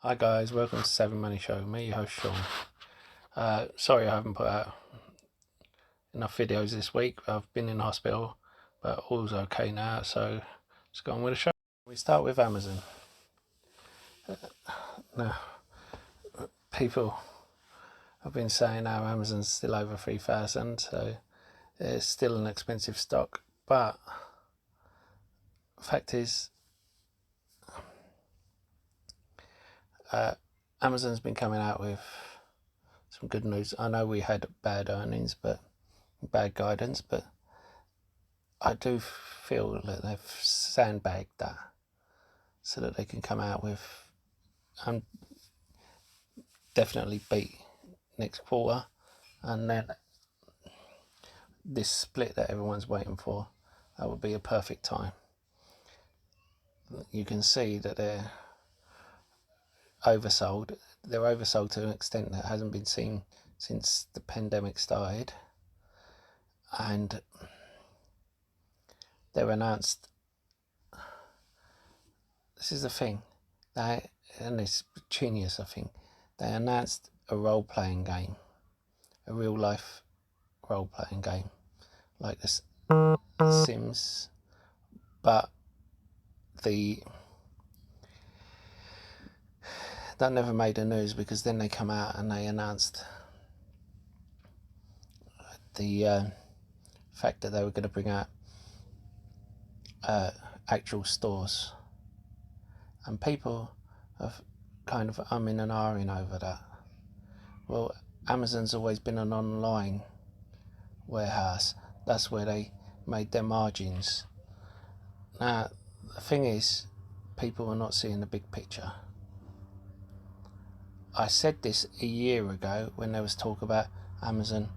Hi guys, welcome to SavvyMoneyShow. Me, your host Sean. Sorry I haven't put out enough videos this week. I've been in hospital, but all's okay now, so let's go on with the show. We start with Amazon. Now, people have been saying now Amazon's still over 3,000, so it's still an expensive stock, but the fact is, Amazon's been coming out with some good news. I know we had bad earnings, but bad guidance, but I do feel that they've sandbagged that so that they can come out with and definitely beat next quarter, and then this split that everyone's waiting for, that would be a perfect time. You can see that they're oversold. They're oversold to an extent that hasn't been seen since the pandemic started, and they've announced, this is the thing, and it's genius, I think, they announced a role-playing game, a real-life role-playing game, like this Sims, but that never made the news, because then they come out and they announced the fact that they were going to bring out actual stores, and people have kind of umming and ahhing over that. Well, Amazon's always been an online warehouse. That's where they made their margins. Now, the thing is, people are not seeing the big picture. I said this a year ago when there was talk about Amazon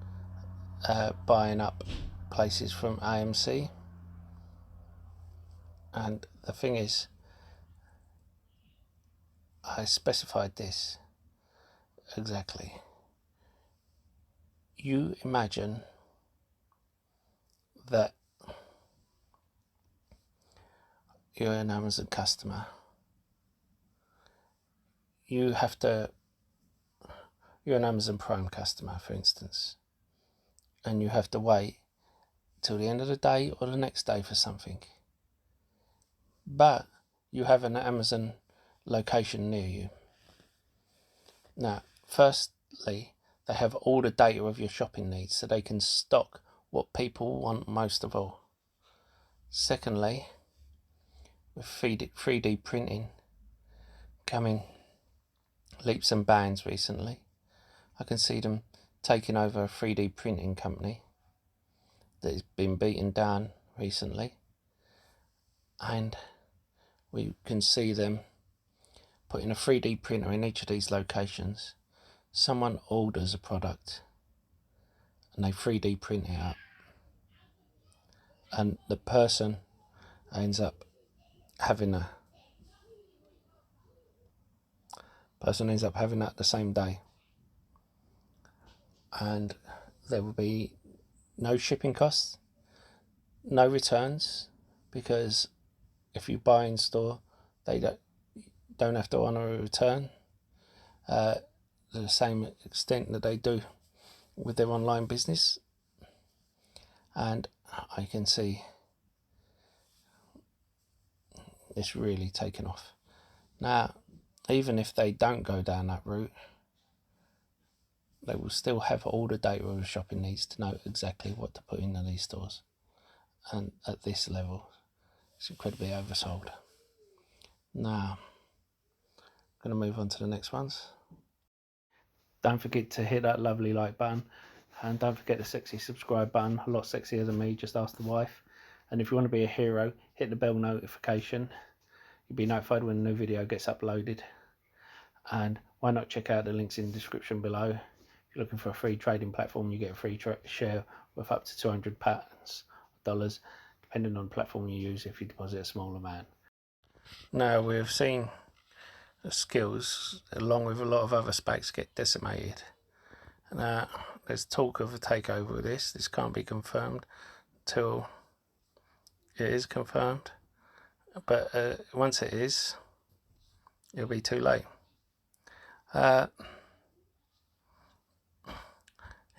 buying up places from AMC, and the thing is, I specified this exactly. You imagine that you're an Amazon customer. You're an Amazon Prime customer, for instance, and you have to wait till the end of the day or the next day for something. But you have an Amazon location near you. Now, firstly, they have all the data of your shopping needs, so they can stock what people want most of all. Secondly, with 3D printing coming leaps and bounds recently, I can see them taking over a 3D printing company that has been beaten down recently, and we can see them putting a 3D printer in each of these locations. Someone orders a product and they 3D print it out, and the person ends up having that the same day, and there will be no shipping costs, no returns, because if you buy in store, they don't have to honour a return to the same extent that they do with their online business. And I can see it's really taken off. Now, even if they don't go down that route, they will still have all the data of shopping needs to know exactly what to put into these stores. And at this level, it's incredibly oversold. Now, I'm going to move on to the next ones. Don't forget to hit that lovely like button, and don't forget the sexy subscribe button. A lot sexier than me, just ask the wife. And if you want to be a hero, hit the bell notification. You'll be notified when a new video gets uploaded. And why not check out the links in the description below. If you're looking for a free trading platform, you get a free share worth up to £200, depending on the platform you use if you deposit a small amount. Now, we've seen the skills, along with a lot of other SPACs, get decimated. Now, there's talk of a takeover of this. This can't be confirmed until it is confirmed. But once it is, it'll be too late.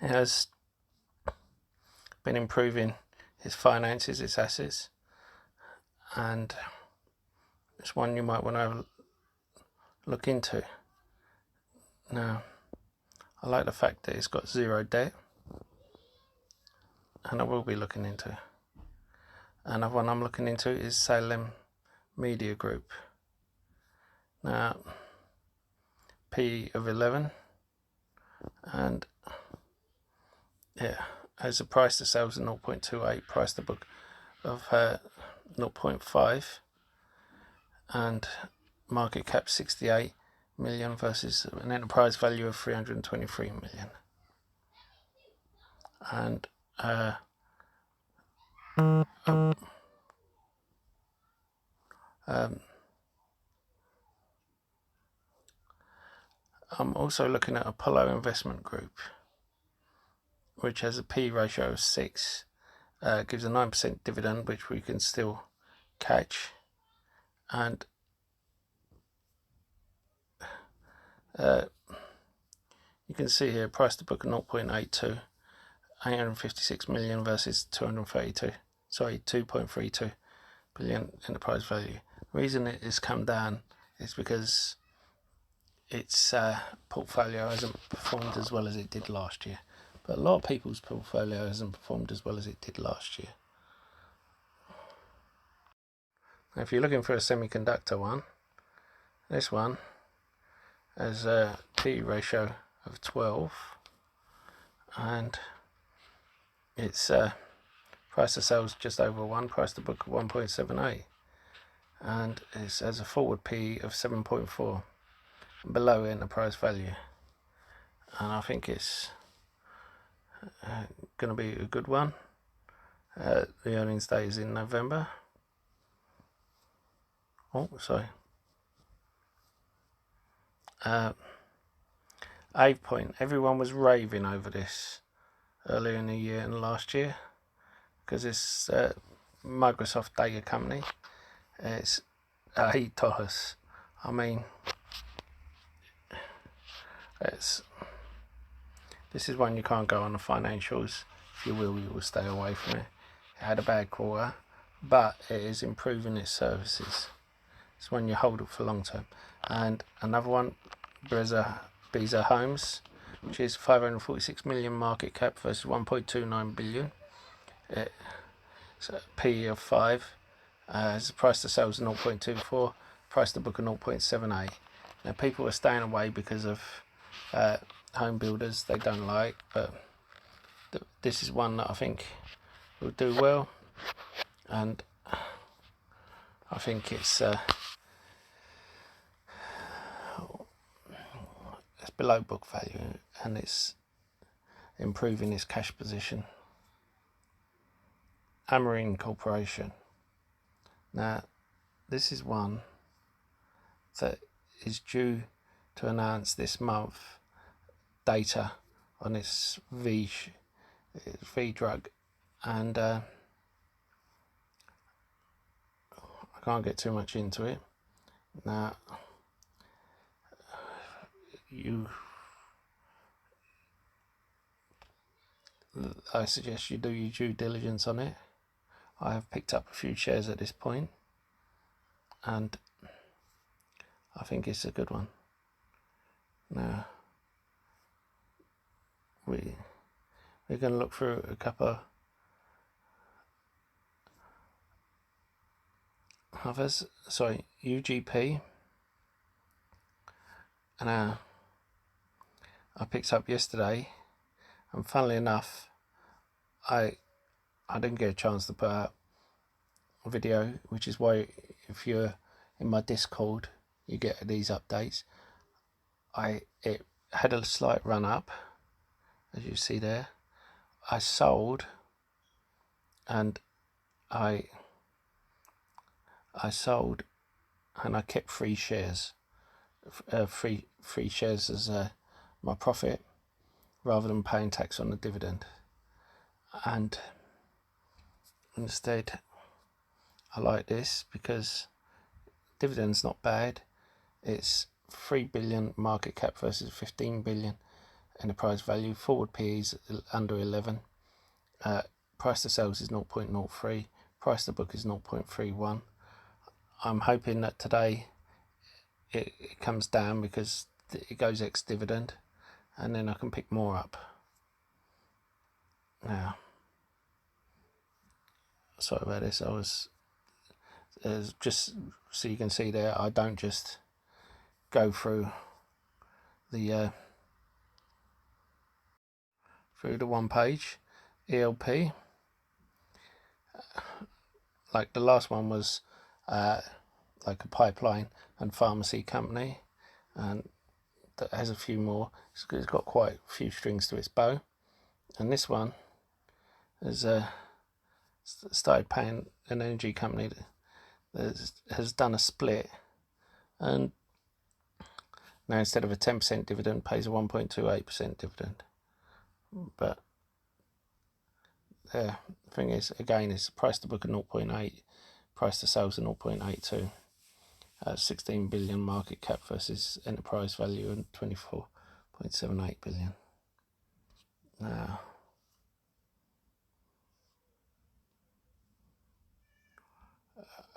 It has been improving its finances, its assets, and it's one you might want to look into. Now, I like the fact that it's got zero debt, and I will be looking into. Another one I'm looking into is Salem Media Group. Now, P of 11, and yeah, has a price to sales of 0.28, price to book of 0.5, and market cap 68 million versus an enterprise value of 323 million. And I'm also looking at Apollo Investment Group, which has a P ratio of 6, gives a 9% dividend, which we can still catch, and you can see here price to book of 0.82, 856 million versus 2.32 billion enterprise value. The reason it has come down is because its portfolio hasn't performed as well as it did last year. But a lot of people's portfolio hasn't performed as well as it did last year. Now, if you're looking for a semiconductor one, this one has a P ratio of 12, and its price to sales just over 1, price to book of 1.78, and it has a forward P of 7.4, below enterprise value, and I think it's going to be a good one. The earnings day is in November. Oh, sorry. Ave Point. Everyone was raving over this earlier in the year and last year because it's Microsoft data company. It's $8. I mean, this is one you can't go on the financials. If you will stay away from it. It had a bad quarter, but it is improving its services. It's one you hold it for long term. And another one, Beazer Homes, which is 546 million market cap versus 1.29 billion. It's a P of 5. Has a price to sales of 0.24, price to book of 0.78. Now, people are staying away because of home builders they don't like, but this is one that I think will do well, and I think it's below book value, and it's improving its cash position. Amarine Corporation. Now, this is one that is due to announce this month data on its V drug, and I can't get too much into it. Now, I suggest you do your due diligence on it. I have picked up a few shares at this point, and I think it's a good one. Now, we're going to look through a couple others. Sorry, UGP, and I picked up yesterday, and funnily enough, I didn't get a chance to put out a video, which is why if you're in my Discord you get these updates. It had a slight run up, as you see there. I sold, and I sold, and I kept 3 shares, free shares as my profit, rather than paying tax on the dividend. And instead, I like this because dividend's not bad. It's 3 billion market cap versus 15 billion enterprise value. Forward PE is under 11. Price to sales is 0.03. Price to book is 0.31. I'm hoping that today it comes down because it goes ex-dividend, and then I can pick more up. Now, sorry about this. I was just so you can see there, I don't just go through the one page. ELP, like the last one was like a pipeline and pharmacy company, and that has a few more. It's got quite a few strings to its bow, and this one has started paying an energy company that has done a split, and now instead of a 10% dividend pays a 1.28% dividend. But the thing is, again, it's price to book at 0.8, price to sales at 0.82, 16 billion market cap versus enterprise value of 24.78 billion. Now,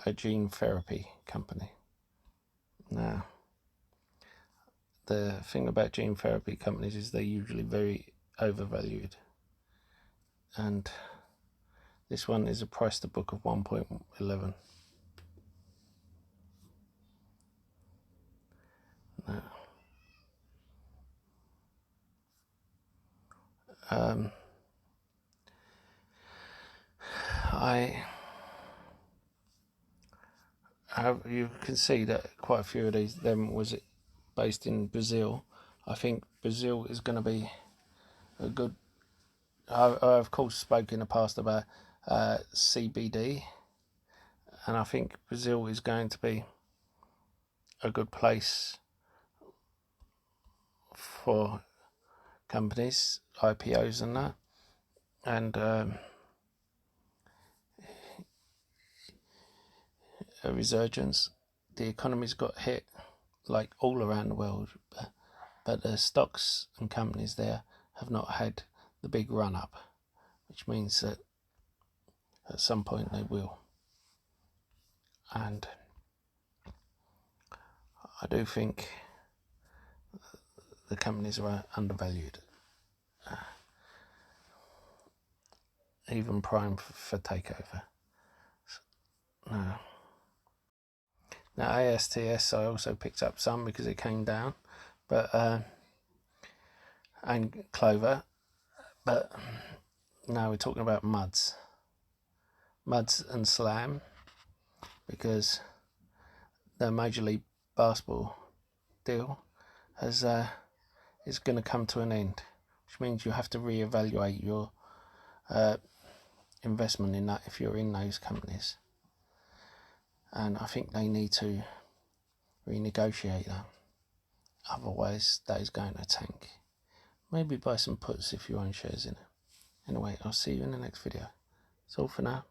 a gene therapy company. Now, the thing about gene therapy companies is they're usually very overvalued, and this one is a price to book of 1.11. Now, you can see that quite a few of these them was based in Brazil. I think Brazil is going to be a good. I of course spoke in the past about CBD, and I think Brazil is going to be a good place for companies, IPOs and that, and a resurgence. The economy's got hit like all around the world, but the stocks and companies there have not had the big run up, which means that at some point they will. And I do think the companies are undervalued, even prime for takeover. Now ASTS I also picked up some because it came down, but and Clover, but now we're talking about Muds and Slam, because the Major League Basketball deal is going to come to an end, which means you have to reevaluate your investment in that if you're in those companies, and I think they need to renegotiate that, otherwise that is going to tank. Maybe buy some puts if you own shares in it. Anyway, I'll see you in the next video. That's all for now.